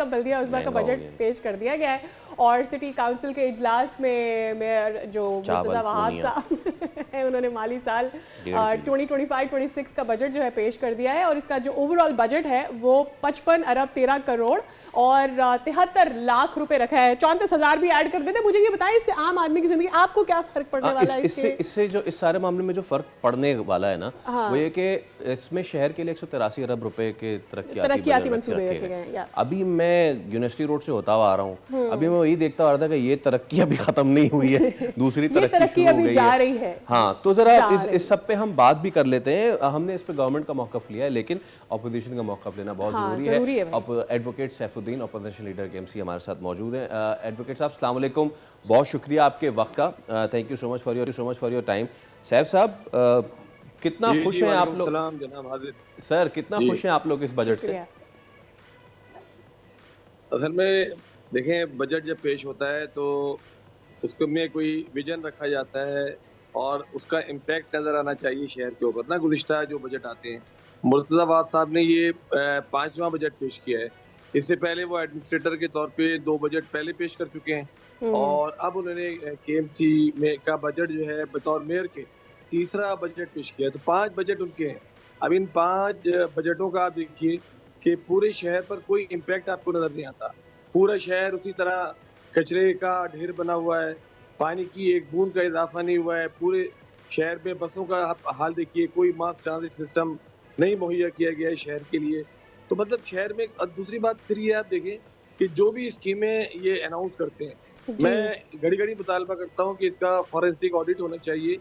का बल्दिया उज़्मा का बजट पेश कर दिया गया है और सिटी काउंसिल के इजलास में मेयर जो मुर्तज़ा वहाब साहब हैं उन्होंने माली साल 2025-26 का बजट जो है पेश कर दिया है और इसका जो ओवरऑल बजट है वो 55 अरब 13 करोड़ और 73 लाख रुपए रखा है। 34,000 भी ऐड कर देते। मुझे ये बताएं इससे आम आदमी की जिंदगी आपको क्या फर्क पड़ने वाला है? इससे जो इस सारे मामले में जो फर्क पड़ने वाला है ना वो ये कि इसमें शहर के लिए 183 अरब रुपए के तरक्कियाती मंसूबे रखे गए हैं। अभी मैं यूनिवर्सिटी रोड से होता हुआ आ रहा हूँ, अभी मैं वही देखता आ रहा था कि ये तरक्की अभी खत्म नहीं हुई है, दूसरी तरक्की अभी जा रही है। हाँ, तो जरा इस सब पे हम बात भी कर लेते हैं। हमने इस पे गवर्नमेंट का मौक़िफ़ लिया है लेकिन अपोजिशन का मौक़िफ़ लेना बहुत जरूरी है। अब advocate Saifuddin opposition leader KMC हमारे साथ मौजूद हैं। एडवोकेट साहब अस्सलाम वालेकुम, बहुत शुक्रिया आपके वक्त का, thank you so much for your time. Saif साहब, कितना खुश हैं आप लोग? सर, कितना खुश हैं आप लोग इस बजट से? असल में देखें, बजट जब पेश होता है तो उसको में कोई विजन रखा जाता है और उसका इम्पैक्ट नज़र आना चाहिए शहर के ऊपर ना। गुज़िश्ता जो बजट आते हैं, मुर्तज़ा वहाब साहब ने ये 5वां बजट पेश किया है। इससे पहले वो एडमिनिस्ट्रेटर के तौर पे 2 बजट पहले पेश कर चुके हैं और अब उन्होंने केएमसी में का बजट जो है बतौर मेयर के तीसरा बजट पेश किया है। तो 5 बजट उनके हैं। अब इन 5 बजटों का आप देखिए कि पूरे शहर पर कोई इम्पैक्ट आपको नजर नहीं आता। पूरा शहर उसी तरह कचरे का ढेर बना हुआ है, पानी की एक बूंद का इजाफा नहीं हुआ है। पूरे शहर में बसों का हाल देखिए, कोई मास ट्रांजिट सिस्टम नहीं मुहैया किया गया है शहर के लिए। तो मतलब शहर में दूसरी बात फिर ये आप देखें कि जो भी स्कीमें ये अनाउंस करते हैं, मैं घड़ी घड़ी मुतालबा करता हूँ कि इसका फॉरेंसिक ऑडिट होना चाहिए।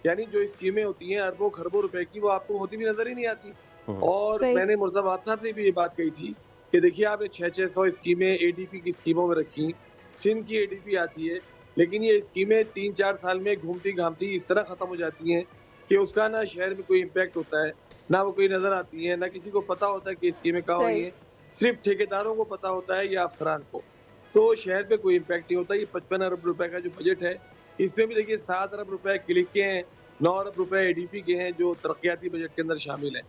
यानी जो स्कीमें होती हैं अरबों खरबों रुपए की, वो आपको होती भी नजर ही नहीं आती। और मैंने मुर्तज़ा वहाब साहब से भी ये बात कही थी कि देखिए आपने 600 स्कीमें एडीपी की स्कीमों में रखी, सिंध की एडीपी आती है, लेकिन ये स्कीमें 3-4 साल में घूमती घामती इस तरह खत्म हो जाती हैं कि उसका ना शहर में कोई इम्पैक्ट होता है, ना वो कोई नजर आती है, ना किसी को पता होता है कि स्कीमें कहाँ हुई हैं। सिर्फ ठेकेदारों को पता होता है या अफसरान को। तो शहर पे कोई इम्पैक्ट नहीं होता। ये 55 अरब रुपए का जो बजट है, इसमें भी देखिए 7 अरब रुपए क्लिक के हैं, 9 अरब रुपए एडीपी के हैं जो तरक्कियाती बजट के अंदर शामिल हैं।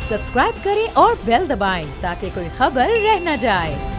सब्सक्राइब करें और बेल दबाएं ताकि कोई खबर रह न जाए।